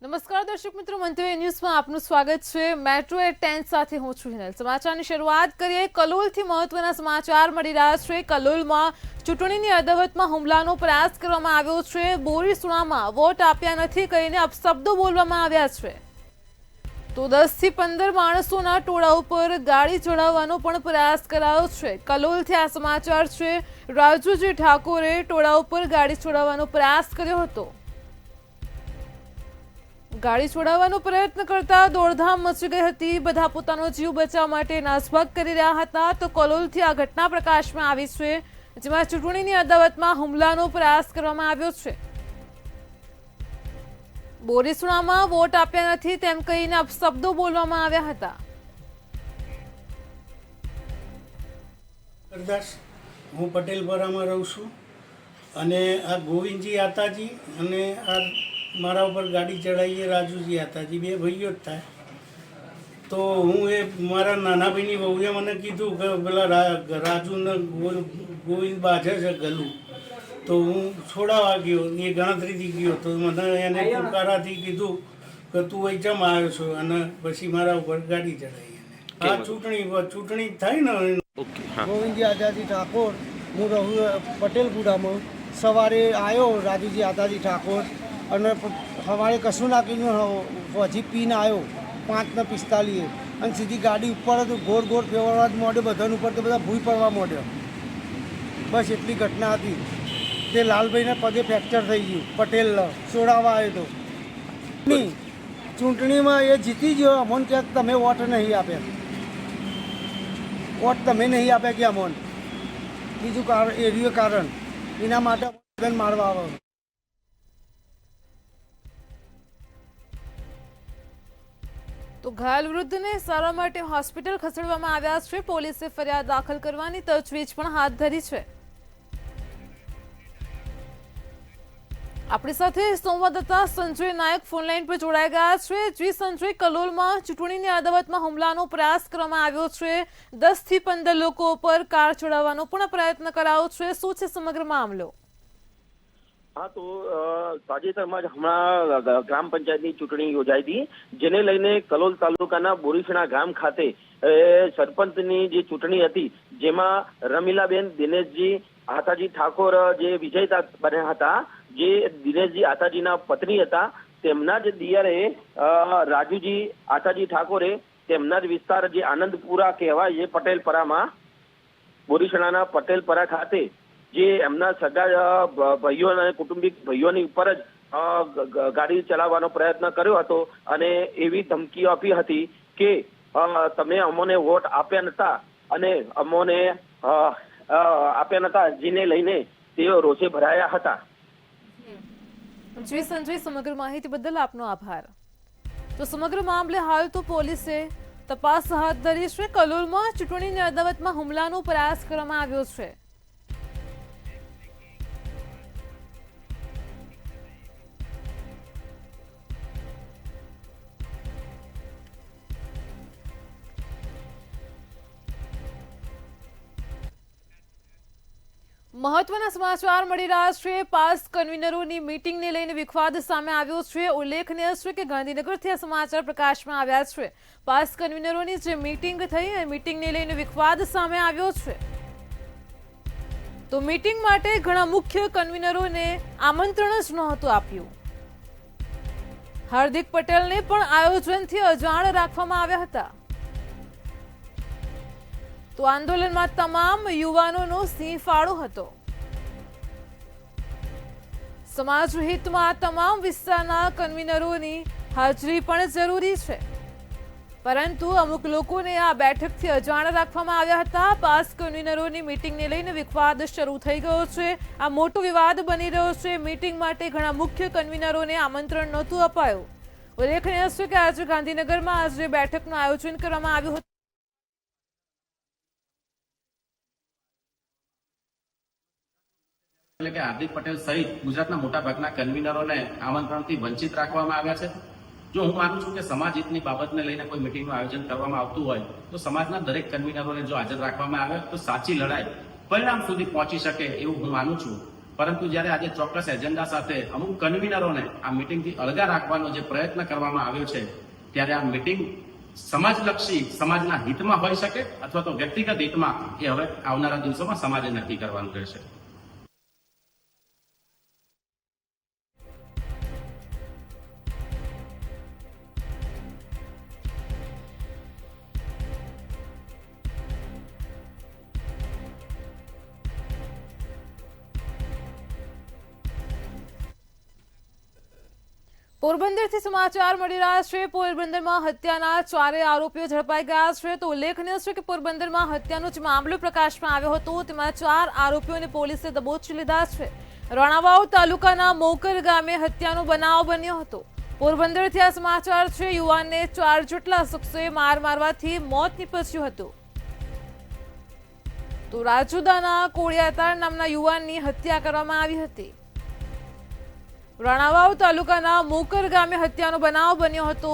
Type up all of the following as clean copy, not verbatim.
નમસ્કાર દર્શક મિત્રો, મંતવ્ય ન્યૂઝમાં આપનું સ્વાગત છે। મેટ્રો એટ 10 સાથે હું છું હિનલ। સમાચારની શરૂઆત કરીએ। કલોલથી મહત્વના સમાચાર મળી રહ્યા છે। કલોલમાં ચૂંટણીની અદાવતમાં હુમલાનો પ્રયાસ કરવામાં આવ્યો છે। બોરીસુણામાં વોટ આપ્યા નથી કહીને અપશબ્દો બોલવામાં આવ્યા છે। તો 10 થી 15 માણસોના ટોળા ઉપર ગાડી ચડાવવાનો પણ પ્રયાસ કરાયો છે। કલોલથી આ સમાચાર છે। રાજુજી ઠાકોરે ટોળા ઉપર ગાડી ચડાવવાનો પ્રયાસ કર્યો હતો। ગાડી છોડાવવાનો પ્રયત્ન કરતા દોડધામ મચી ગઈ હતી। બધા પોતાનો જીવ બચાવવા માટે નાસભાગ કરી રહ્યા હતા। તો કલોલથી આ ઘટના પ્રકાશમાં આવી છે, જેમાં ચૂંટણીની અદાવતમાં હુમલાનો પ્રયાસ કરવામાં આવ્યો છે। બોરીસુણામાં વોટ આપ્યા નથી તેમ કહીને અપશબ્દો બોલવામાં આવ્યા હતા। હું પટેલપરામાં રહું છું અને આ ગોવિંદજી આતાજી અને આ મારા ઉપર ગાડી ચડાવીએ રાજુજી આતાજી, બે ભાઈઓ જ થાય। તો હું એ મારા નાના ભાઈની વહુએ મને કીધું કે પેલા રાજુને ગોવિંદ બાજે છે ગલું, તો હું છોડાવવા ગયો, એ ગણતરીથી ગયો તો મને એને પુકારાથી કીધું કે તું અહીં જમ આવ્યો છો, અને પછી મારા ઉપર ગાડી ચડાવી। આ ચૂંટણી થાય ને। ગોવિંદજી આતાજી ઠાકોર, હું રહું પટેલપુરામાં। સવારે આવ્યો રાજુજી આતાજી ઠાકોર અને સવારે કશું નાખીને પછી પીને આવ્યો 5:45 અને સીધી ગાડી ઉપર જ ગોળ ગોળ ફેરવવા જ માંડ્યો બધાને ઉપર, તો બધા ભૂઈ પડવા માંડ્યો। બસ એટલી ઘટના હતી। તે લાલભાઈને પગે ફ્રેક્ચર થઈ ગયું, પટેલ છોડાવવા આવ્યો તો નહીં। ચૂંટણીમાં એ જીતી ગયો, અમોને ક્યાંક તમે વોટ નહીં આપ્યા, વોટ તમે નહીં આપ્યા કે અમોન, બીજું કારણ એરિયો કારણ એના માટે મારવા આવે। તો ઘાયલ વૃદ્ધને સારવાર માટે હોસ્પિટલ ખસેડવામાં આવ્યા છે। પોલીસે ફરિયાદ દાખલ કરવાની તજવીજ પણ હાથ ધરી છે। આપણી સાથે સંવાદદાતા સંજય નાયક ફોનલાઈન પર જોડાઈ ગયા છે। જી સંજય, કલોલમાં ચૂંટણીની અદાવતમાં હુમલાનો પ્રયાસ કરવામાં આવ્યો છે। 10 થી 15 લોકો ઉપર કાર ચડાવવાનો પણ પ્રયત્ન કરાયો છે। શું છે સમગ્ર મામલો? હા, તો તાજેતરમાં જ હમણાં ગ્રામ પંચાયતની ચૂંટણી યોજાઈ હતી, જેને લઈને કલોલ તાલુકાના બોરીસણા ગામ ખાતે સરપંચની જે ચૂંટણી હતી, જેમાં રમીલાબેન દિનેશજી આતાજી ઠાકોર જે વિજેતા બન્યા હતા, જે દિનેશજી આતાજીના પત્ની હતા, તેમના જ દિયરે રાજુજી આતાજી ઠાકોરે તેમના જ વિસ્તાર જે આનંદપુરા કહેવાય છે પટેલપરામાં, બોરીસણાના પટેલપરા ખાતે જે એમના સગા ભાઈઓ અને કુટુંબિક ભાઈઓની ઉપર જ ગાડી ચલાવવાનો પ્રયત્ન કર્યો હતો અને એવી ધમકીઓ આપી હતી કે તમે અમોને વોટ આપ્યા નતા અને અમોને આપ્યા નતા, જેને લઈને તેઓ રોષે ભરાયા હતા। જી સંજય, સમગ્ર માહિતી બદલ આપનો આભાર। તો સમગ્ર મામલે હાલ તો પોલીસે તપાસ હાથ ધરી છે। કલોલમાં ચૂંટણીની અદાવતમાં હુમલાનો પ્રયાસ કરવામાં આવ્યો છે। મહત્વના સમાચાર મળી રહ્યા છે। પાસ કન્વીનરોની મીટિંગને લઈને વિવાદ સામે આવ્યો છે। ઉલ્લેખનીય છે કે ગાંધીનગરથી આ સમાચાર પ્રકાશમાં આવ્યા છે। પાસ કન્વીનરોની જે મીટિંગ થઈ એ મીટિંગને લઈને વિવાદ સામે આવ્યો છે। તો મીટિંગ માટે ઘણા મુખ્ય કન્વીનરોને આમંત્રણ જ નહોતું આપ્યું। હાર્દિક પટેલને પણ આયોજનથી અજાણ રાખવામાં આવ્યા હતા। તો આંદોલનમાં તમામ યુવાનોનો સિંહ ફાળો હતો। સમાજ હિતમાં તમામ વિસ્તારના કન્વીનરોની હાજરી પણ જરૂરી છે, પરંતુ અમુક લોકોને આ બેઠકથી અજાણ રાખવામાં આવ્યા હતા। પાસ કન્વીનરોની મીટિંગને લઈને વિવાદ શરૂ થઈ ગયો છે। આ મોટો વિવાદ બની રહ્યો છે। મીટિંગ માટે ઘણા મુખ્ય કન્વીનરોને આમંત્રણ નહોતું અપાયું। ઉલ્લેખનીય છે કે આજે ગાંધીનગરમાં આજે બેઠકનું આયોજન કરવામાં આવ્યું હતું। એટલે કે હાર્દિક પટેલ સહિત ગુજરાતના મોટાભાગના કન્વીનરોને આમંત્રણથી વંચિત રાખવામાં આવ્યા છે। જો હું માનું છું કે સમાજ હિતની બાબતને લઈને કોઈ મીટિંગનું આયોજન કરવામાં આવતું હોય તો સમાજના દરેક કન્વીનરોને જો હાજર રાખવામાં આવે તો સાચી લડાઈ પરિણામ સુધી પહોંચી શકે એવું હું માનું છું। પરંતુ જ્યારે આજે ચોક્કસ એજન્ડા સાથે અમુક કન્વીનરોને આ મિટિંગથી અળગા રાખવાનો જે પ્રયત્ન કરવામાં આવ્યો છે, ત્યારે આ મિટિંગ સમાજલક્ષી, સમાજના હિતમાં હોઈ શકે અથવા તો વ્યક્તિગત હિતમાં, એ હવે આવનારા દિવસોમાં સમાજે નક્કી કરવાનું રહેશે. પોરબંદરથી સમાચાર મળી રહ્યા છે. પોરબંદરમાં હત્યાના 4 આરોપીઓ ઝડપાઈ ગયા છે. તો ઉલ્લેખનીય છે કે પોરબંદરમાં હત્યાનો જે મામલો પ્રકાશમાં આવ્યો હતો, તેમાં 4 આરોપીઓને પોલીસે દબોચી લીધા છે. રાણાવાવ તાલુકાના મોકર ગામે હત્યાનો બનાવ બન્યો હતો. પોરબંદરથી આ સમાચાર છે. યુવાનને 4 જેટલા શખ્સોએ મારવાથી મોત નીપજ્યું હતું. તો રાજુદાના કોળિયાતાર નામના યુવાનની હત્યા કરવામાં આવી હતી. રાણાવાવ તાલુકાના મોકર ગામે હત્યાનો બનાવ બન્યો હતો.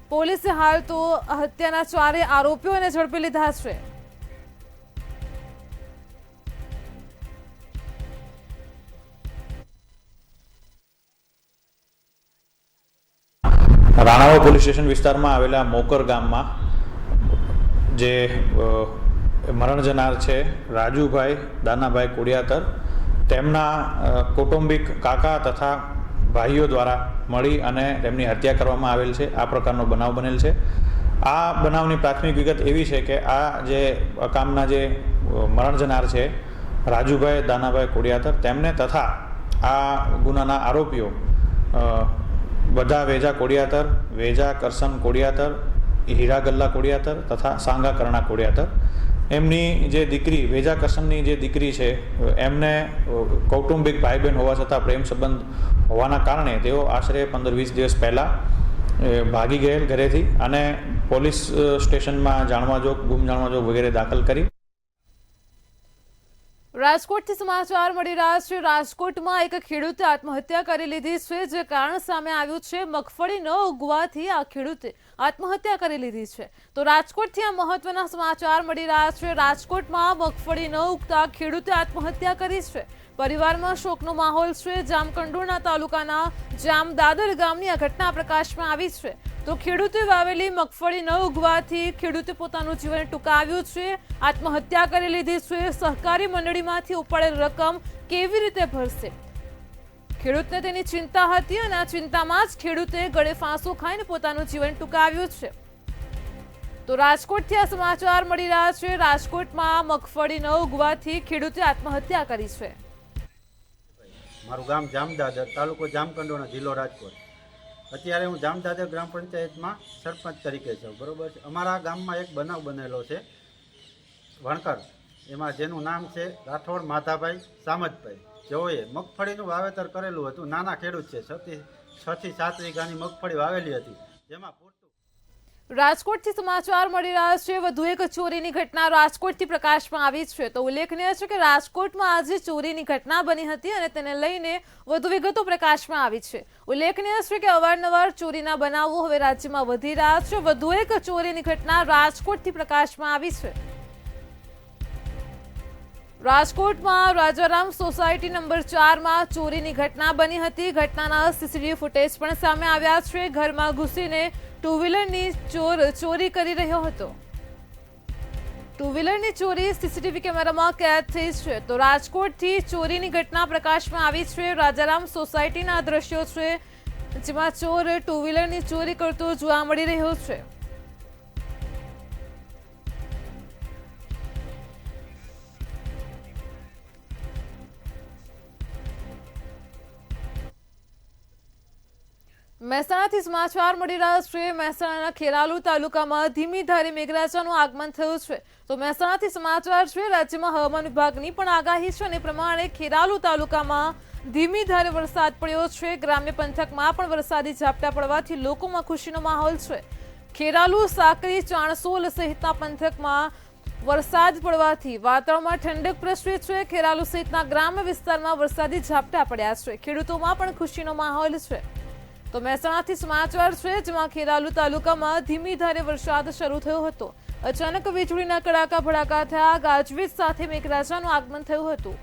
પોલીસે હાલ તો હત્યાના 4 આરોપીઓને ઝડપી લીધા છે. રાણાવાવ પોલીસ સ્ટેશન વિસ્તારમાં આવેલા મોકર ગામમાં જે મરણ જનાર છે રાજુભાઈ દાનાભાઈ કોડિયાતર, તેમના કૌટુંબિક કાકા તથા ભાઈઓ દ્વારા મળી અને તેમની હત્યા કરવામાં આવેલ છે. આ પ્રકારનો બનાવ બનેલ છે. આ બનાવની પ્રાથમિક વિગત એવી છે કે આ જે અકામના જે મરણ જનાર છે રાજુભાઈ દાનાભાઈ કોડિયાતર, તેમને તથા આ ગુનાના આરોપીઓ બધા વેજા કોડિયાતર, વેજા કરસન કોડિયાતર, હીરા ગલ્લા કોડિયાતર તથા સાંગા કરણા કોડિયાતર, એમની જે દીકરી વેજા કરસનની જે દીકરી છે, એમને કૌટુંબિક ભાઈ બહેન હોવા છતાં પ્રેમ સંબંધ હોવાના કારણે તેઓ આશરે 15-20 દિવસ પહેલાં ભાગી ગયેલ ઘરેથી અને પોલીસ સ્ટેશનમાં ગુમ જાણવાજોગ વગેરે દાખલ કરી. રાજકોટથી સમાચાર મળી રહ્યા છે. રાજકોટમાં એક ખેડૂતે આત્મહત્યા કરી લીધી છે. જે કારણ સામે આવ્યું છે, મગફળી ન ઉગવાથી આ ખેડૂતે આત્મહત્યા કરી લીધી છે. તો રાજકોટથી આ મહત્વના સમાચાર મળી રહ્યા છે. રાજકોટમાં મગફળી ન ઉગતા ખેડૂતે આત્મહત્યા કરી છે. પરિવારમાં શોકનો માહોલ છે. જામકંડોરણા તાલુકાના જામદાદર ગામની આ ઘટના પ્રકાશમાં આવી છે. તો ખેડૂતે વાવેલી મગફળી ન ઉગવાથી ખેડૂતે પોતાનું જીવન ટૂંકાવ્યું છે, આત્મહત્યા કરી લીધી છે. સહકારી મંડળીમાંથી ઉપાડેલ રકમ કેવી રીતે ભરશે? ખેડૂતને તેની ચિંતા હતી અને આ ચિંતામાં જ ખેડૂતે ગળે ફાંસો ખાઈને પોતાનું જીવન ટૂંકાવ્યું છે. તો રાજકોટથી આ સમાચાર મળી રહ્યા છે. રાજકોટમાં મગફળી ન ઉગવાથી ખેડૂતે આત્મહત્યા કરી છે. મારું ગામ જામદાદર, તાલુકો જામકંડોરણા, જિલ્લો રાજકોટ. અત્યારે હું જામદાદર ગ્રામ પંચાયતમાં સરપંચ તરીકે છું, બરાબર છે. અમારા ગામમાં એક બનાવ બનેલો છે વણકર, એમાં જેનું નામ છે રાઠોડ માધાભાઈ સામતભાઈ. જેઓએ મગફળીનું વાવેતર કરેલું હતું. નાના ખેડૂત છે, 6 થી 7 વીઘાની મગફળી વાવેલી હતી, જેમાં રાજકોટથી સમાચાર મળી રહ્યા છે. વધુ એક ચોરીની ઘટના રાજકોટથી પ્રકાશમાં આવી છે. તો ઉલ્લેખનીય છે કે રાજકોટમાં આજે ચોરીની ઘટના બની હતી અને તેને લઈને વધુ વિગતો પ્રકાશમાં આવી છે. ઉલ્લેખનીય છે કે અવારનવાર ચોરીના બનાવો હવે રાજ્યમાં વધી રહ્યા છે. વધુ એક ચોરીની ઘટના રાજકોટથી પ્રકાશમાં આવી છે. રાજકોટમાં રાજારામ સોસાયટી નંબર 4માં ચોરીની ઘટના બની હતી. ઘટનાના સીસીટીવી ફૂટેજ પણ સામે આવ્યા છે. ઘરમાં ઘૂસીને 2 વ્હીલરની ચોરી કરી રહ્યો હતો. 2 વ્હીલરની ચોરી સીસીટીવી કેમેરામાં કેદ થઈ છે. તો રાજકોટથી ચોરીની ઘટના પ્રકાશમાં આવી છે. રાજારામ સોસાયટીના દ્રશ્યો છે, જેમાં ચોર 2 વ્હીલરની ચોરી કરતો જોવા મળી રહ્યો છે. મહેસાણાથી સમાચાર મળી રહ્યા છે. મહેસાણાના ખેરાલુ તાલુકામાં ધીમી ધારે મેઘરાજાનું આગમન થયું છે. તો મહેસાણાથી સમાચાર છે. રાજ્યમાં હવામાન વિભાગની પણ આગાહી છે અને પ્રમાણે ખેરાલુ તાલુકામાં ધીમી ધારે વરસાદ પડ્યો છે. ગ્રામ્ય પંથકમાં પણ વરસાદી ઝાપટા પડવાથી લોકોમાં ખુશીનો માહોલ છે. ખેરાલુ, સાકરી, ચાણસોલ સહિતના પંથકમાં વરસાદ પડવાથી વાતાવરણમાં ઠંડક પ્રસરી છે. ખેરાલુ સહિતના ગ્રામ્ય વિસ્તારમાં વરસાદી ઝાપટા પડ્યા છે. ખેડૂતોમાં પણ ખુશીનો માહોલ છે. તો મહેસાણાથી સમાચાર છે, જેમાં ખેરાલુ તાલુકામાં ધીમી ધારે વરસાદ શરૂ થયો હતો. અચાનક વીજળીના કડાકા ભડાકા થયા. ગાજવીજ સાથે મેઘરાજાનું આગમન થયું હતું.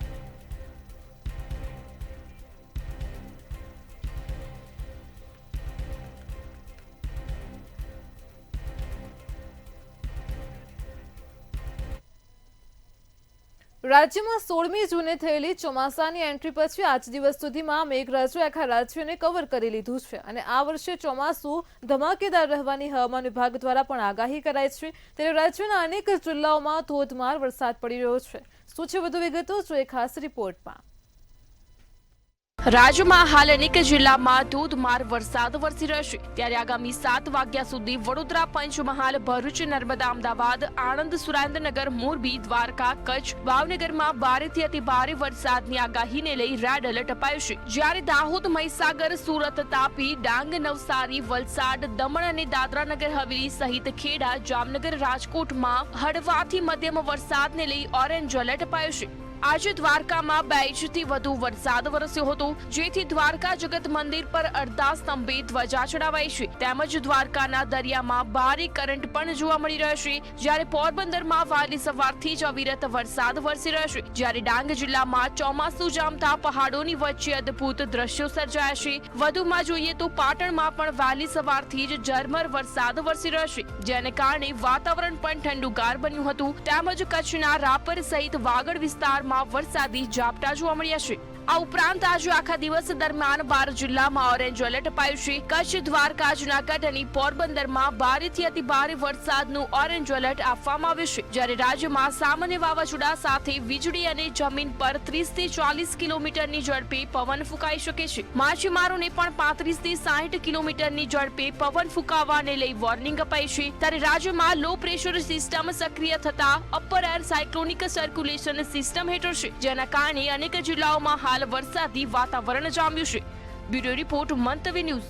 રાજ્યમાં 16મી જૂને થયેલી ચોમાસાની એન્ટ્રી પછી આજ દિવસ સુધીમાં મેઘરાજાએ આખા રાજ્યને કવર કરી લીધું છે અને આ વર્ષે ચોમાસું ધમાકેદાર રહેવાની હવામાન વિભાગ દ્વારા પણ આગાહી કરાઈ છે। ત્યારે રાજ્યના અનેક જિલ્લાઓમાં ધોધમાર વરસાદ પડી રહ્યો છે। શું છે વધુ વિગતો જોઈએ ખાસ રિપોર્ટમાં। રાજ્યમાં હાલ અનેક જિલ્લામાં ધોધમાર વરસાદ વરસી રહ્યો છે। ત્યારે આગામી 7 વાગ્યા સુધી વડોદરા, પંચમહાલ, ભરૂચ, નર્મદા, અમદાવાદ, આણંદ, સુરેન્દ્રનગર, મોરબી, દ્વારકા, કચ્છ, ભાવનગરમાં ભારેથી અતિ ભારે વરસાદની આગાહીને લઈ રેડ એલર્ટ અપાયું છે। જ્યારે દાહોદ, મહીસાગર, સુરત, તાપી, ડાંગ, નવસારી, વલસાડ, દમણ અને દાદરાનગર હવેલી સહિત ખેડા, જામનગર, રાજકોટમાં હળવાથી મધ્યમ વરસાદને લઈ ઓરેન્જ એલર્ટ અપાયું છે। આજે દ્વારકામાં 2 ઇંચથી વધુ વરસાદ વરસ્યો હતો, જેથી દ્વારકા જગત મંદિર પર અડધા સ્તંભે ધ્વજા ચડાવાઈ છે। તેમજ દ્વારકાના દરિયામાં ભારે કરંટ પણ જોવા મળી રહ્યો છે। જ્યારે પોરબંદરમાં વહેલી સવારથી જ અવિરત વરસાદ વરસી રહ્યો છે। જ્યારે ડાંગ જિલ્લામાં ચોમાસું જામતા પહાડોની વચ્ચે અદ્ભુત દ્રશ્યો સર્જાયા છે। વધુમાં જોઈએ તો પાટણમાં પણ વહેલી સવારથી જ ઝરમર વરસાદ વરસી રહ્યો છે, જેને કારણે વાતાવરણ પણ ઠંડુગાર બન્યું હતું। તેમજ કચ્છના રાપર સહિત વાગડ વિસ્તાર વરસાદી ઝાપટા જોવા મળ્યા છે। આ ઉપરાંત આજે આખા દિવસ દરમિયાન 12 જિલ્લામાં ઓરેન્જ એલર્ટ અપાયું છે। કચ્છ, દ્વારકા, જૂનાગઢ અને પોરબંદરમાં ભારેથી અતિ ભારે વરસાદનું ઓરેન્જ એલર્ટ આપવામાં આવ્યું છે। જ્યારે રાજ્યમાં સામાન્ય વાવાઝોડા સાથે વીજળી અને જમીન પર 30 થી 40 કિલોમીટરની ઝડપે પવન ફૂંકાઈ શકે છે। માછીમારોને પણ 35 થી 60 કિલોમીટરની ઝડપે પવન ફૂંકાવાને લઈ વોર્નિંગ અપાઈ છે। ત્યારે રાજ્યમાં લો પ્રેશર સિસ્ટમ સક્રિય થતા upper air cyclonic circulation system હેઠળ છે, જેના કારણે અનેક જિલ્લાઓમાં હાલ વરસાદી વાતાવરણ જામ્યું છે। બ્યુરો રિપોર્ટ, મંતવ્ય ન્યૂઝ।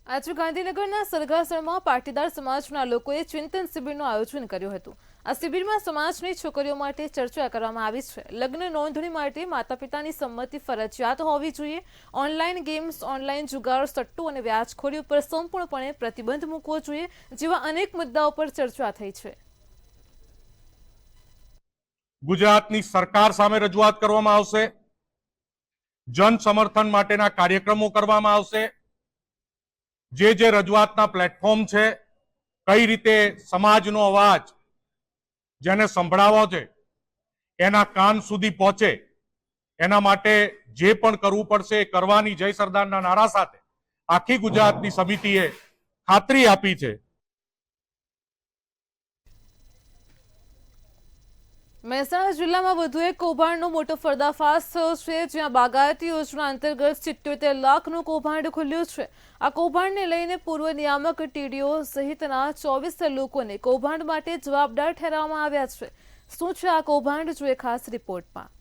આજે ગાંધીનગરના સરગાસણમાં પાટીદાર સમાજના લોકોએ ચિંતન શિબિરનું આયોજન કર્યું હતું। આ શિબિરમાં સમાજની છોકરીઓ માટે ચર્ચા કરવામાં આવી છે। લગ્ન નોંધણી માટે માતા પિતાની સંમતિ ફરજિયાત હોવી જોઈએ। ઓનલાઈન ગેમ્સ, ઓનલાઈન જુગાર, સટ્ટુ અને વ્યાજખોરી ઉપર સંપૂર્ણપણે પ્રતિબંધ મૂકવો જોઈએ, જેવા અનેક મુદ્દાઓ પર ચર્ચા થઈ છે। ગુજરાતની સરકાર સામે રજૂઆત કરવામાં આવશે। જન સમર્થન માટેના કાર્યક્રમો કરવામાં આવશે। જે રજૂઆતના પ્લેટફોર્મ છે, કઈ રીતે સમાજનો અવાજ જેને સંભળાવો છે એના કાન સુધી પહોંચે, એના માટે જે પણ કરવું પડશે એ કરવાની જય સરદારના નારા સાથે આખી ગુજરાતની સમિતિએ ખાતરી આપી છે। મહેસાણા જિલ્લામાં વધુ એક કૌભાંડનો મોટો પર્દાફાશ થયો છે, જ્યાં બાગાયતી યોજના અંતર્ગત 77 લાખનું કૌભાંડ ખુલ્યું છે। આ કૌભાંડને લઈને પૂર્વ નિયામક, ટીડીઓ સહિતના 24 લોકોને કૌભાંડ માટે જવાબદાર ઠેરવવામાં આવ્યા છે। શું છે આ કૌભાંડ, જોઈએ ખાસ રિપોર્ટમાં।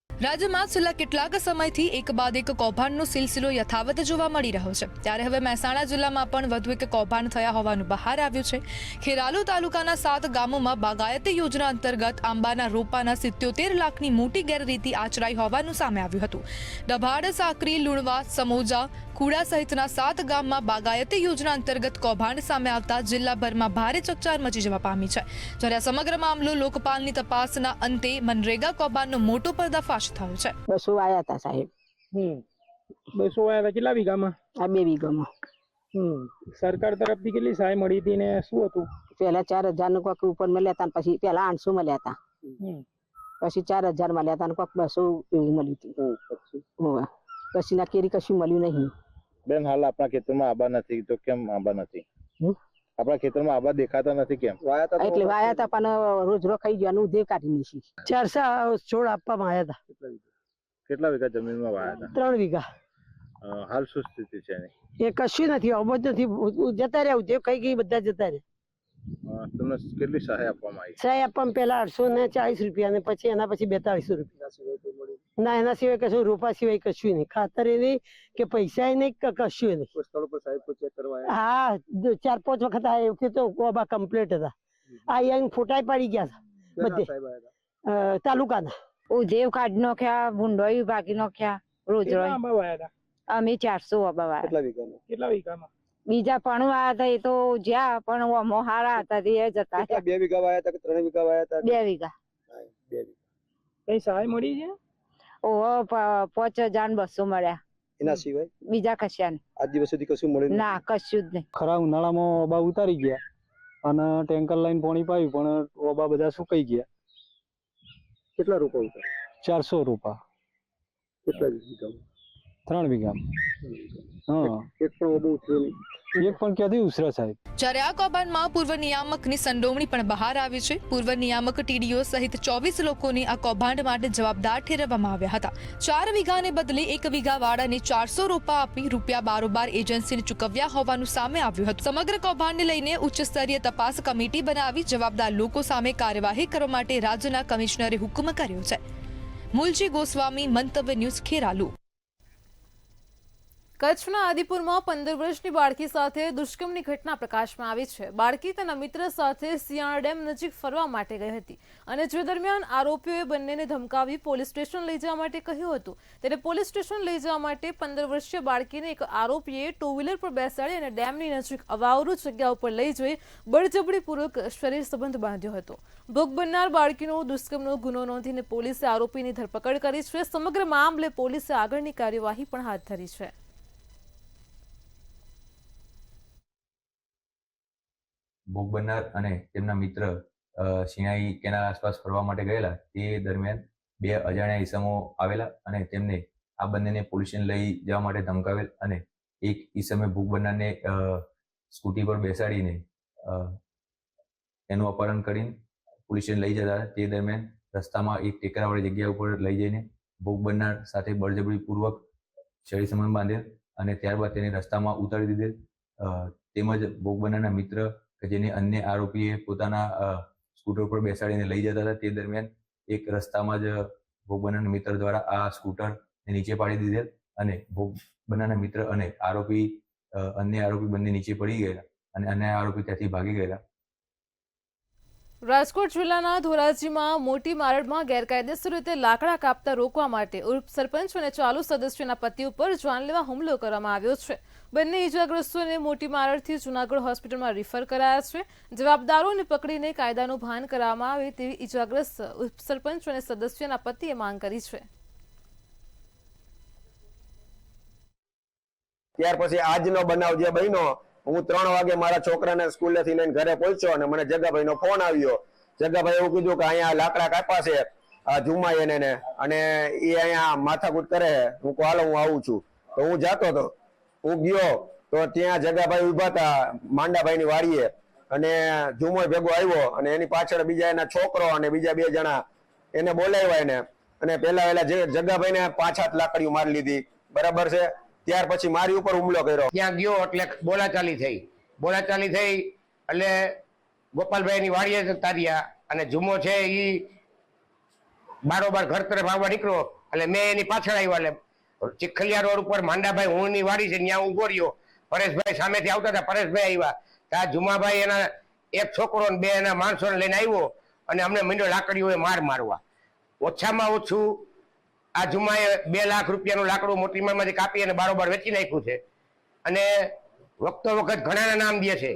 રાજ્યમાં છેલ્લા કેટલાક સમયથી એક બાદ એક કૌભાંડનો સિલસિલો યથાવત જોવા મળી રહ્યો છે। ત્યારે હવે મહેસાણા જિલ્લામાં પણ વધુ એક કૌભાંડ થયા હોવાનું બહાર આવ્યું છે। ખેરાલુ તાલુકાના 7 ગામોમાં બાગાયતી યોજના અંતર્ગત આંબાના રોપાના 77 લાખની મોટી ગેરરીતિ આચરાઈ હોવાનું સામે આવ્યું હતું। ડભાડ, સાકરી, લુણવા, સમોજા, કુડા સહિતના 7 ગામમાં બાગાયતી યોજના અંતર્ગત કૌભાંડ સામે આવતા જિલ્લાભરમાં ભારે ચકચાર મચી જવા પામી છે। જ્યારે આ સમગ્ર મામલો લોકપાલની તપાસના અંતે મનરેગા કૌભાંડનો મોટો પર્દાફાશ થયો છે। 200 આયા હતા સાહેબ। 200 આયા હતા। કેટલા વીઘામાં? આ 2 વીઘામાં। સરકાર તરફથી કેટલી સહાય મળી હતી ને શું હતું? પહેલા 4000 નું કોક ઉપર મળ્યા હતા, પછી પહેલા 800 મળ્યા હતા, પછી 4000 મળ્યા હતા, કોક 200 એવું મળ્યું હતું। પછી ના કેરી કશું મળ્યું નહીં। બેન, હાલ આપણા ખેતરમાં આંબા નથી તો કેમ આંબા નથી? આપણા ખેતરમાં આંબા દેખાતા નથી કેમ? એટલે વાયા હતા પણ રોજ રોખાઈ ગયાનું ઉધે કાઢી નથી। 400 છોડ આપવામાં આવ્યા હતા। કેટલા વીઘા જમીનમાં વાયા હતા? 3 વીઘા। હાલ શું સ્થિતિ છે એની? એ કશું નથી, અબજ નથી, જતા રહ્યા ઉધે ખાઈ ગઈ, બધા જતા રહ્યા। તમને કેટલી સહાય આપવામાં આવી? સહાય આપવામાં પહેલા 840 રૂપિયા ને પછી એના પછી 4200 રૂપિયા। ના, એના સિવાય કશું, રોપા સિવાય કશું નહીં, ખાતર નહીં કે પૈસા નહીં, કશું નહીં। સ્થળ પર સાહેબ ચેક કરવા? હા, 4-5 વખત આ એવું કે તો ઓબા કમ્પ્લીટ હતા। આ અહીંયા ફોટા પાડી ગયા હતા બધે તાલુકાના। ઉધેવ કાઢી નાખ્યા, ભૂંડોઈ ભાગી નાખ્યા, રોજ રોજ અમે 400 આંબા વાયા। કેટલા વીઘામાં? બીજા પણ વાયા હતા, એ તો જ્યાં પણ ઓમો હારા હતા તે જતા। 2 વીઘા વાયા હતા કે 3 વીઘા વાયા હતા? 2 વીઘા। કઈ સહાય મળી છે? ઓહો, 5200 મળ્યા। એના સિવાય બીજા કશા નહીં। આજ દિવસ સુધી કશું મળ્યું ના, કશું જ નહીં। ખરા ઉનાળામાં બા ઉતારી ગયા અને ટેન્કર લઈને પાણી પાયું પણ ઓબા બધા સુકાઈ ગયા. કેટલા રોપા ઉતર? 400 રોપા. કેટલા વીઘામાં? 3 વીઘામાં. હા, એક પણ ઓબો ઉતર્યો નહીં. એક પણ ક્યાંથી ઉસરે સાહેબ. જ્યારે આ કૌભાંડમાં પૂર્વ નિયામકની સંડોવણી પણ બહાર આવી છે. પૂર્વ નિયામક ટીડીઓ સહિત 24 લોકોને આ કૌભાંડ માટે જવાબદાર ઠેરવવામાં આવ્યા હતા. 4 વીઘાને બદલે 1 વીઘા વાળાને 400 રોપા આપી રૂપિયા બારોબાર એજન્સીને ચૂકવ્યા હોવાનું સામે આવ્યું હતું. સમગ્ર કૌભાંડને લઈને ઉચ્ચ સ્તરીય તપાસ કમિટી બનાવી જવાબદાર લોકો સામે કાર્યવાહી કરવા માટે રાજ્યના કમિશનરે હુકમ કર્યો છે. મુલજી ગોસ્વામી, મંતવ્ય ન્યૂઝ, ખેરાલુ. કચ્છના આદિપુરમાં 15 વર્ષની બાળકી સાથે દુષ્કર્મની ઘટના પ્રકાશમાં આવી છે. બાળકી તેના મિત્ર સાથે સિયાણા ડેમ નજીક ફરવા માટે ગઈ હતી અને જે દરમિયાન આરોપીઓએ બંનેને ધમકાવી પોલીસ સ્ટેશન લઈ જવા માટે કહ્યું હતું. ત્યારે પોલીસ સ્ટેશન લઈ જવા માટે 15 વર્ષીય બાળકીને એક આરોપીએ ટુ વ્હીલર પર બેસાડી અને ડેમની નજીક અવાવરૂ જગ્યા ઉપર લઈ જઈ બળજબરીપૂર્વક શરીર સંબંધ બાંધ્યો હતો. ભોગ બનનાર બાળકીનો દુષ્કર્મનો ગુનો નોંધીને પોલીસે આરોપીની ધરપકડ કરી છે. સમગ્ર મામલે પોલીસે આગળની કાર્યવાહી પણ હાથ ધરી છે. ભોગ બનનાર અને તેમના મિત્ર સિણાઈ કેનાલ આસપાસ ફરવા માટે ગયેલા તે દરમિયાન 2 અજાણ્યા ઈસમો આવેલા અને તેમને આ બંનેને પોલીસ સ્ટેશન લઈ જવા માટે ધમકાવેલ અને એક ઈસમે ભોગ બનનારને સ્કૂટી પર બેસાડીને એનું અપહરણ કરીને પોલીસ સ્ટેશન લઈ જતા. તે દરમિયાન રસ્તામાં એક ટેકરાવાળી જગ્યા ઉપર લઈ જઈને ભોગ બનનાર સાથે બળજબરીપૂર્વક શરીર સંબંધ બાંધેલ અને ત્યારબાદ તેને રસ્તામાં ઉતારી દીધેલ. તેમજ ભોગ બનનારના મિત્ર કે જેને અન્ય આરોપીએ પોતાના સ્કૂટર પર બેસાડીને લઈ જતા હતા તે દરમિયાન એક રસ્તામાં જ ભોગ બનનારના મિત્ર દ્વારા આ સ્કૂટર નીચે પાડી દીધેલ અને ભોગ બનનારના મિત્ર અને અન્ય આરોપી બંને નીચે પડી ગયેલા અને અન્ય આરોપી ત્યાંથી ભાગી ગયેલા. રાજકોટ જિલ્લાના ધોરાજીમાં મોટી મારડમાં ગેરકાયદેસર રીતે લાકડા કાપતા રોકવા માટે સરપંચ અને ચાલુ સદસ્યના પતિ ઉપર જાનલેવા હુમલો કરવામાં આવ્યો છે. બંને ઇજાગ્રસ્તોને મોટી મારડથી જૂનાગઢ હોસ્પિટલમાં રિફર કરાયા છે. જવાબદારોને પકડીને કાયદાનું ભાન કરવામાં આવે તેવી ઇજાગ્રસ્ત સરપંચ અને સદસ્યના પતિએ માંગ કરી છે. ત્યાર પછી આજનો બનાવ જે બન્યો, હું 3 વાગે મારા છોકરાને સ્કૂલેથી લઈને ઘરે પહોંચ્યો અને મને જગાભાઈનો ફોન આવ્યો. જગાભાઈ એવું કીધું કે અહીંયા લાકડા કાપ્યા છે આ જુમાઈ એને અને એ અહીંયા માથાકૂટ કરે. હું કહું હાલો હું આવું છું. તો હું જાતો હતો. હું ગયો તો ત્યાં જગાભાઈ ઉભા હતા માંડાભાઈની વાડીએ અને જુમોય ભેગો આવ્યો અને એની પાછળ બીજા એના છોકરો અને બીજા 2 જણા એને બોલાવ્યા એને અને પેલા જગાભાઈને 5 લાકડીઓ મારી લીધી. બરાબર છે. ત્યાર પછી મારી ઉપર હુમલો કર્યો. ત્યાં ગયો એટલે બોલાચાલી થઈ એટલે ગોપાલભાઈની વાડીએ તાર્યા અને જુમો છે એ બારોબાર ઘર તરફ આવવા નીકળ્યો એટલે મેં એની પાછળ આવ્યા. એટલે ચીખલિયા રોડ ઉપર માંડાભાઈ હુંની વાડી છે ત્યાં ઉભો રહ્યો. પરેશભાઈ સામેથી આવતા હતા. પરેશભાઈ આવ્યા ત્યાં જુમાભાઈ એના એક છોકરો ને 2 એના માણસોને લઈને આવ્યો અને અમને મીંડો લાકડીઓએ મારવા. ઓછામાં ઓછું આ જુમાએ 2 લાખ રૂપિયાનું લાકડું મોટી મારમાંથી કાપી અને બારોબાર વેચી નાખ્યું છે અને વખતો વખત ઘણાના નામ દે છે.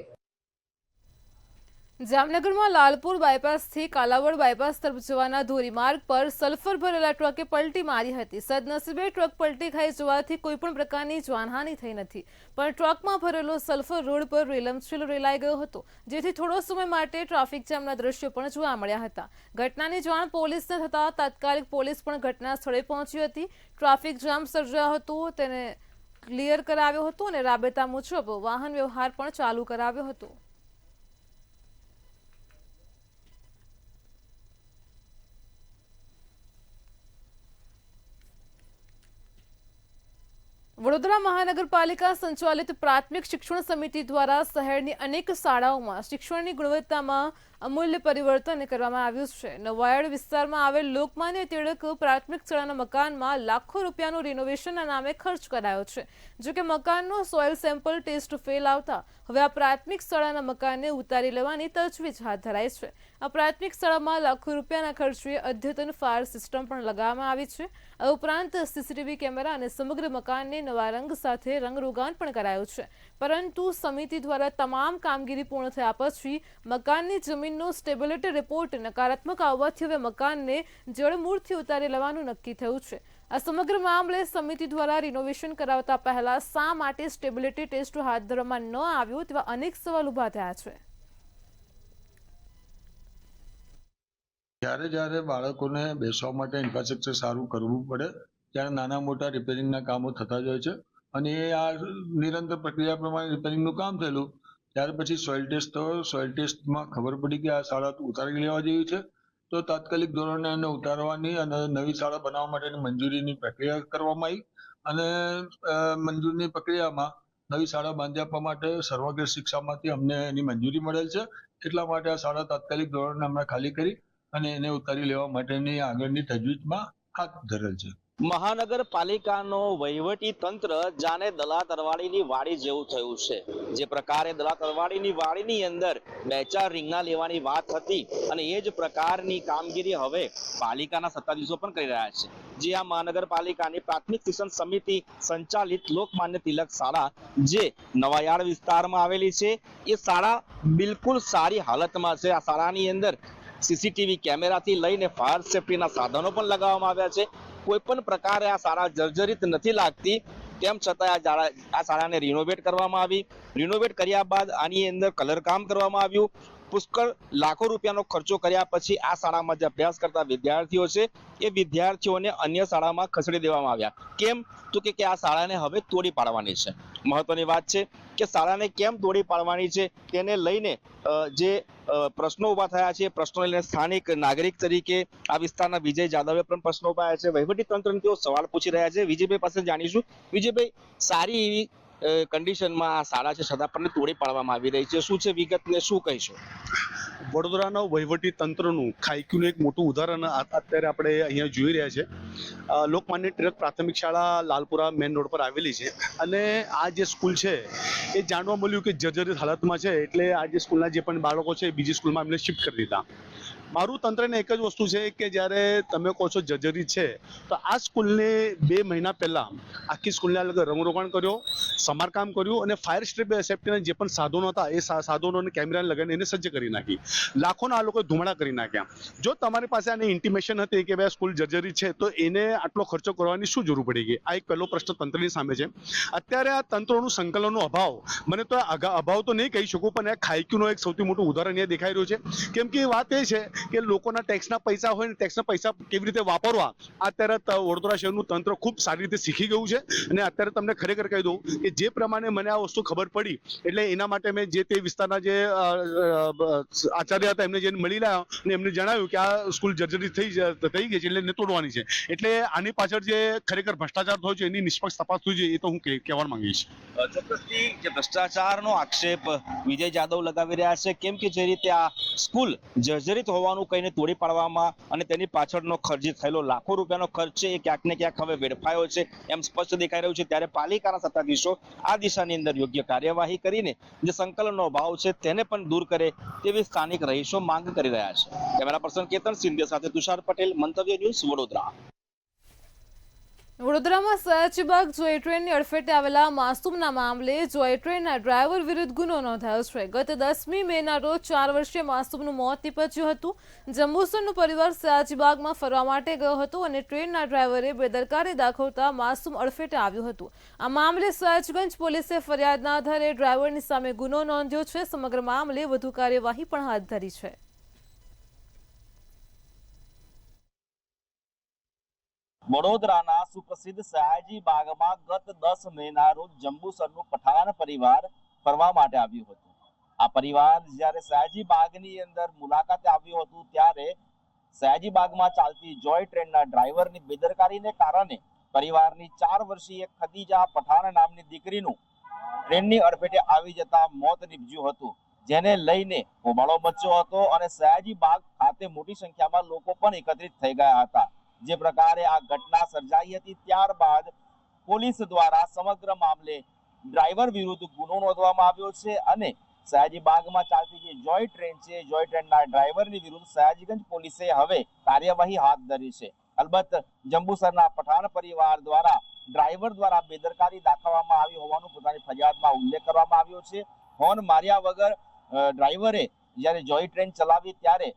જામનગરમાં લાલપુર બાયપાસથી કાલાવડ બાયપાસ તરફ જવાના ધોરીમાર્ગ પર સલ્ફર ભરેલા ટ્રકે પલટી મારી હતી. સદનસીબે ટ્રક પલટી ખાઈ જવાથી કોઈપણ પ્રકારની જાનહાનિ થઈ નથી, પણ ટ્રકમાં ભરેલો સલ્ફર રોડ પર રેલમછેલ રેલાઈ ગયો હતો, જેથી થોડો સમય માટે ટ્રાફિક જામના દ્રશ્યો પણ જોવા મળ્યા હતા. ઘટનાની જાણ પોલીસને થતાં તાત્કાલિક પોલીસ પણ ઘટના સ્થળે પહોંચી હતી. ટ્રાફિક જામ સર્જાયો હતો તેને ક્લિયર કરાવ્યો હતો અને રાબેતા મુજબ વાહન વ્યવહાર પણ ચાલુ કરાવ્યો હતો. વડોદરા મહાનગરપાલિકા સંચાલિત પ્રાથમિક શિક્ષણ સમિતિ દ્વારા શહેરની અનેક શાળાઓમાં શિક્ષણની ગુણવત્તામાં અમૂલ્ય પરિવર્તન કરવામાં આવ્યું છે. નવાયાર્ડ વિસ્તારમાં આવેલ લોકમાન્ય તિલક પ્રાથમિક શાળાના મકાનમાં લાખો રૂપિયાનું રિનોવેશનના નામે ખર્ચ કરાયો છે. જો કે મકાનનો સોઇલ સેમ્પલ ટેસ્ટ ફેલ આવતા હવે આ પ્રાથમિક શાળાના મકાનને ઉતારી લેવાની તજવીજ હાથ ધરાઈ છે. આ પ્રાથમિક શાળામાં લાખો રૂપિયાના ખર્ચે અદ્યતન ફાયર સિસ્ટમ પણ લગાવવામાં આવી છે. આ ઉપરાંત સીસીટીવી કેમેરા અને સમગ્ર મકાનને નવા રંગ સાથે રંગરોગાન પણ કરાયું છે. પરંતુ સમિતિ દ્વારા તમામ કામગીરી પૂર્ણ થયા પછી મકાનની જમીનનો સ્ટેબિલિટી રિપોર્ટ નકારાત્મક આવવાથી હવે મકાનને જળમૂળથી ઉતારી લેવાનું નક્કી થયું છે. આ સમગ્ર મામલે સમિતિ દ્વારા રિનોવેશન કરાવતા પહેલા શા માટે સ્ટેબિલિટી ટેસ્ટ હાથ ધરવામાં ન આવ્યો તેવા અનેક સવાલ ઉભા થયા છે. જ્યારે જ્યારે બાળકોને બેસવા માટે ઇન્ફ્રાસ્ટ્રક્ચર સારું કરવું પડે ત્યારે નાના મોટા રિપેરિંગના કામો થતા જ હોય છે અને એ આ નિરંતર પ્રક્રિયા પ્રમાણે રિપેરિંગનું કામ થયેલું ત્યાર પછી સોઇલ ટેસ્ટ થયો. સોઇલ ટેસ્ટમાં ખબર પડી કે આ શાળા ઉતારી લેવા જેવી છે તો તાત્કાલિક ધોરણે એને ઉતારવાની અને નવી શાળા બનાવવા માટેની મંજૂરીની પ્રક્રિયા કરવામાં આવી અને મંજૂરીની પ્રક્રિયામાં નવી શાળા બાંધી આપવા માટે સર્વગ્રાહી શિક્ષામાંથી અમને એની મંજૂરી મળેલ છે. એટલા માટે આ શાળા તાત્કાલિક ધોરણે અમે ખાલી કરી અને એને ઉતારી લેવા માટેની આગળની તજવીજમાં હાથ ધરેલ છે. મહાનગરપાલિકાનો વહીવટી તંત્ર જાણે દલા તરવાડીની વાડી જેવું થયું છે. જે પ્રકારે દલા તરવાડીની વાડીની અંદર 2-4 રીંગણા લેવાની વાત હતી અને એ જ પ્રકારની કામગીરી હવે પાલિકાના સત્તાધીશો પણ કરી રહ્યા છે. જે આ મહાનગરપાલિકાની પ્રાથમિક શિક્ષણ સમિતિ સંચાલિત લોકમાન્ય તિલક શાળા જે નવાયાર્ડ વિસ્તારમાં આવેલી છે એ શાળા બિલકુલ સારી હાલતમાં છે. આ શાળાની અંદર સીસીટીવી કેમેરાથી લઈને ફાયર સેફટીના સાધનો પણ લગાવવામાં આવ્યા છે. કોઈ પણ પ્રકારે આ શાળા જર્જરિત નથી લાગતી. તેમ છતાં આ શાળાને રિનોવેટ કરવામાં આવી. રિનોવેટ કર્યા બાદ આની અંદર કલર કામ કરવામાં આવ્યું. પુષ્કળ લાખો રૂપિયાનો ખર્ચો કર્યા પછી આ શાળામાં જે અભ્યાસ કરતા વિદ્યાર્થીઓ છે એ વિદ્યાર્થીઓને અન્ય શાળામાં ખસેડી દેવામાં આવ્યા. કેમ તો કે આ શાળાને હવે તોડી પાડવાની છે. મહત્વની વાત છે કે શાળાને કેમ તોડી પાડવાની છે તેને લઈને જે પ્રશ્નો ઉભા થયા છે પ્રશ્નો લઈને સ્થાનિક નાગરિક તરીકે આ વિસ્તારના વિજય જાદવે પણ પ્રશ્નો ઉઠાવ્યા છે. વહીવટી તંત્રને તેઓ સવાલ પૂછી રહ્યા છે. વિજયભાઈ પાસે જાણીશું. વિજયભાઈ, સારી એવી કન્ડિશનમાં આ શાળા છે છતાં પણ તોડી પાડવામાં આવી રહી છે, શું છે વિગત ને શું કહીશું? વડોદરાના વહીવટી તંત્રનું ખાઈક્યુનું એક મોટું ઉદાહરણ અત્યારે આપણે અહીંયા જોઈ રહ્યા છે. લોકમાન્ય તિલક પ્રાથમિક શાળા લાલપુરા મેઇન રોડ પર આવેલી છે અને આ જે સ્કૂલ છે એ જાણવા મળ્યું કે જર્જરિત હાલતમાં છે એટલે આ જે સ્કૂલના જે પણ બાળકો છે બીજી સ્કૂલમાં એમને શિફ્ટ કરી દીધા. મારું તંત્રને એક જ વસ્તુ છે કે જ્યારે તમે કહો છો જર્જરિત છે તો આ સ્કૂલને 2 મહિના પહેલા આખી સ્કૂલને રંગરોગાણ કર્યો, સમારકામ કર્યું અને ફાયર સેફ્ટીના જે પણ સાધનો હતા એ સાધનો અને કેમેરા લગાવીને એને સજ્જ કરી નાખી. લાખોના આ લોકોએ ધુમાડા કરી નાખ્યા. જો તમારી પાસે આની ઇન્ટિમેશન હતી કે ભાઈ સ્કૂલ જર્જરિત છે તો એને આટલો ખર્ચો કરવાની શું જરૂર પડી ગઈ? આ એક પહેલો પ્રશ્ન તંત્રની સામે છે. અત્યારે આ તંત્રોનું સંકલનનો અભાવ, મને તો અભાવ તો નહીં કહી શકું પણ આ ખાઈક્યુનો એક સૌથી મોટું ઉદાહરણ એ દેખાઈ રહ્યું છે. કેમ કે વાત એ છે કે લોકોના ટેક્સના પૈસા હોય ને ટેક્સના પૈસા કેવી રીતે વાપરવા અત્યારે વડોદરા શહેરનું તંત્ર ખૂબ સારી રીતે શીખી ગયું છે. અને અત્યારે તમને ખરેખર કહી દઉં કે જે પ્રમાણે મને આ વસ્તુ ખબર પડી એટલે એના માટે મેં જે તે વિસ્તારના જે આચાર્ય હતા એમને જઈને મળી લાવ્યા અને એમને જણાવ્યું કે આ સ્કૂલ જર્જરિત થઈ ગઈ છે એટલે એને તોડવાની છે. એટલે આની પાછળ જે ખરેખર ભ્રષ્ટાચાર થયો છે એની નિષ્પક્ષ તપાસ થવી જોઈએ એ તો હું કહેવા માંગીશ. ચોક્કસથી જે ભ્રષ્ટાચારનો આક્ષેપ વિજય જાદવ લગાવી રહ્યા છે. કેમ કે જે રીતે આ સ્કૂલ જર્જરિત હોવાનું કહીને તોડી પાડવામાં અને તેની પાછળનો ખર્ચ થયેલો લાખો રૂપિયાનો ખર્ચ છે એ ક્યાંક ને ક્યાંક હવે વેડફાયો છે એમ સ્પષ્ટ દેખાઈ રહ્યું છે. ત્યારે પાલિકાના સત્તાધીશો આ દિશાની અંદર યોગ્ય કાર્યવાહી કરીને જે સંકલનનો અભાવ છે તેને પણ દૂર કરે તેવી સ્થાનિક રહીશો માંગ કરી રહ્યા છે. કેમેરા પર્સન કેતન સિંધિયા સાથે તુષાર પટેલ, મંતવ્ય ન્યૂઝ, વડોદરા. વડોદરામાં સયાજીબાગ જોઈ ટ્રેનની અડફેટે આવેલા માસૂમના મામલે જોઈ ટ્રેનના ડ્રાઈવર વિરુદ્ધ ગુનો નોંધાયો છે. ગત 10મી મેના રોજ 4 વર્ષીય માસૂમનું મોત નીપજ્યું હતું. જંબુસરનો પરિવાર સયાજીબાગમાં ફરવા માટે ગયો હતો અને ટ્રેનના ડ્રાઈવરે બેદરકારી દાખવતા માસૂમ અડફેટે આવ્યું હતું. આ મામલે સયાજગંજ પોલીસે ફરિયાદના આધારે ડ્રાઈવરની સામે ગુનો નોંધ્યો છે. સમગ્ર મામલે વધુ કાર્યવાહી પણ હાથ ધરી છે. વડોદરાના સુપ્રસિદ્ધ સયાજીબાગમાં ગત 10 મેના રોજ જંબુસરનું પઠાણ પરિવાર ફરવા માટે આવ્યું હતું. આ પરિવાર જ્યારે સયાજીબાગની અંદર મુલાકાતે આવ્યું હતું ત્યારે સયાજીબાગમાં ચાલતી જોય ટ્રેનના ડ્રાઈવરની બેદરકારીને કારણે પરિવારની 4 વર્ષીય ખદીજા પઠાણ નામની દીકરીનું ટ્રેનની અડફેટે આવી જતા મોત નીપજ્યું હતું. જેને લઈને હોબાળો મચ્યો હતો અને સયાજીબાગ ખાતે મોટી સંખ્યામાં લોકો પણ એકત્રિત થઈ ગયા હતા. જે પ્રકારે આ ઘટના સર્જાઈ હતી ત્યારબાદ પોલીસ દ્વારા સમગ્ર મામલે ડ્રાઈવર વિરુદ્ધ ગુનો નોંધવામાં આવ્યો છે અને સયાજીબાગમાં ચાલતી જે જોય ટ્રેન છે જોય ટ્રેનના ડ્રાઈવરની વિરુદ્ધ સયાજીગંજ પોલીસે હવે કાર્યવાહી હાથ ધરી છે. અલબત્ત જંબુસરના પઠાણ પરિવાર દ્વારા ડ્રાઈવર દ્વારા બેદરકારી દાખવવામાં આવી હોવાનું પોતાની ફરિયાદમાં ઉલ્લેખ કરવામાં આવ્યો છે. હોર્ન માર્યા વગર ડ્રાઈવરે જ્યારે જોય ટ્રેન ચલાવી ત્યારે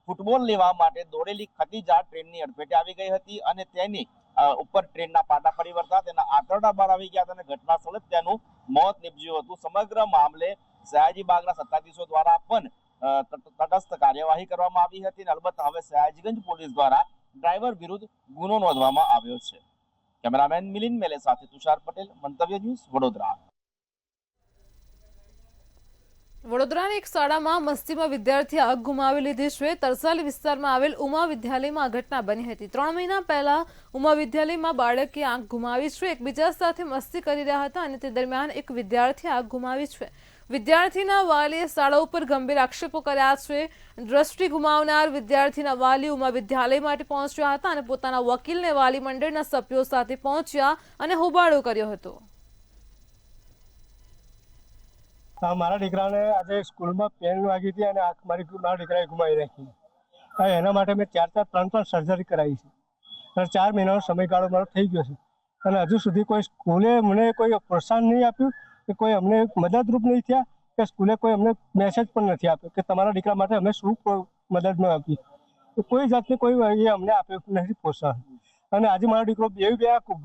ફૂટબોલ લેવા માટે દોડેલી ખદીજા ટ્રેનની અડફેટે આવી ગઈ હતી અને તેની ઉપર ટ્રેનના પાટા ફરી વળતા તેના આંતરડા બહાર આવી ગયા હતા અને ઘટના સ્થળે તેનું મોત નીપજ્યું હતું. સમગ્ર મામલે સયાજીબાગના સત્તાધીશો દ્વારા પણ તટસ્થ કાર્ય કાર્યવાહી કરવામાં આવી હતી અને અલબત્ત હવે સયાજીગંજ પોલીસ દ્વારા ડ્રાઈવર વિરુદ્ધ ગુનો નોંધવામાં આવ્યો છે. કેમેરામેન મિલિંદ મેલે સાથે તુષાર પટેલ, મંતવ્ય ન્યૂઝ, વડોદરા. વડોદરાની એક શાળામાં મસ્તીમાં વિદ્યાર્થીએ આગ ગુમાવી લીધી છે. તરસાલી વિસ્તારમાં આવેલ ઉમા વિદ્યાલયમાં આ ઘટના બની હતી. 3 મહિના પહેલા ઉમા વિદ્યાલયમાં બાળકે આંખ ગુમાવી છે. એકબીજા સાથે મસ્તી કરી રહ્યા હતા અને તે દરમિયાન એક વિદ્યાર્થીએ આંખ ગુમાવી છે. વિદ્યાર્થીના વાલીએ શાળા ઉપર ગંભીર આક્ષેપો કર્યા છે. દ્રષ્ટિ ગુમાવનાર વિદ્યાર્થીના વાલી ઉમા વિદ્યાલય માટે પહોંચ્યા હતા અને પોતાના વકીલને વાલી મંડળના સભ્યો સાથે પહોંચ્યા અને હોબાળો કર્યો હતો. મારા દીકરાને આજે સ્કૂલમાં પેન વાગી હતી અને આંખ મારા દીકરાએ ગુમાવી રાખી. એના માટે મેં 3 સર્જરી કરાવી છે અને 4 મહિનાનો સમયગાળો મારો થઈ ગયો છે અને હજુ સુધી કોઈ સ્કૂલે મને કોઈ પ્રોત્સાહન નહીં આપ્યું કે કોઈ અમને મદદરૂપ નહીં થયા કે સ્કૂલે કોઈ અમને મેસેજ પણ નથી આપ્યો કે તમારા દીકરા માટે અમે શું મદદ આપી. કોઈ જાતની કોઈ એ અમને આપ્યું નથી પ્રોત્સાહન. અને આજે મારો દીકરો બે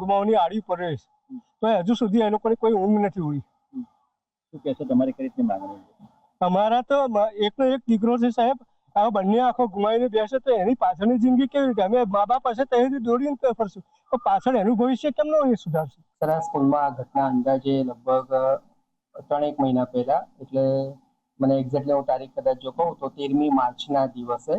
ગુમાવવાની આડી પડ્યો છે તો હજુ સુધી એ લોકોને કોઈ ઊંઘ નથી ઉડી. શું કહેશો, તમારી કઈ રીતની માંગણી? અમારા તો એકનો એક દીકરો છે સાહેબ. આ બંને આંખો ગુમાવીને બેસે તો એની પાછળની જિંદગી કેવી રીતે? અમે મા બાપ હશે ત્યાંથી દોડીને ફરશું તો પાછળ એનું ભવિષ્ય કેમનું સુધારશે? સર, આ સ્કૂલમાં આ ઘટના અંદાજે લગભગ 3 મહિના પહેલા, એટલે મને એક્ઝેક્ટલી હું તારીખ કદાચ જો કહું તો 13મી માર્ચના દિવસે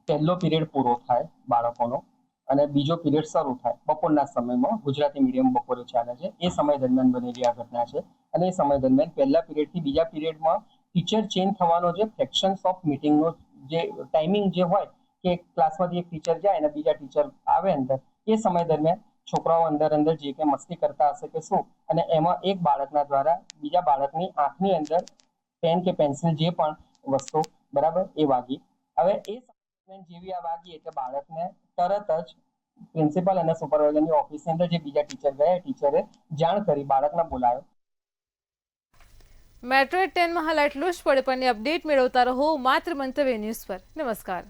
પહેલો પીરિયડ પૂરો થાય બાળકોનો અને બીજો પીરિયડ શરૂ થાય બપોરના સમયમાં. ગુજરાતી મીડિયમ બપોરે ચાલે છે. એ સમય દરમિયાન બનેલી આ ઘટના છે અને એ સમય દરમિયાન પહેલા પીરિયડથી બીજા પીરિયડમાં ટીચર ચેન્જ થવાનો જે ફ્રેક્શન્સ ઓફ મિટિંગનો જે ટાઈમિંગ જે હોય કે ક્લાસમાંથી એક ટીચર જાય અને બીજા ટીચર આવે અંદર, એ સમય દરમિયાન છોકરાઓ અંદર જે કંઈ મસ્તી કરતા હશે કે શું, અને એમાં એક બાળકના દ્વારા બીજા બાળકની આંખની અંદર પેન કે પેન્સિલ જે પણ વસ્તુ બરાબર એ વાગી. હવે એ સમય જેવી આ વાગી એટલે બાળકને તરત જ પ્રિન્સિપલ અને સુપરવાઇઝરની ઓફિસની અંદર જે બીજા ટીચર ગયા ટીચરે જાણ કરી બાળકને બોલાવ્યો. મેટ્રો 10 માં હાલ આટલું જ. પડે પણની અપડેટ મેળવતા રહો માત્ર મંતવ્ય ન્યૂઝ પર. નમસ્કાર.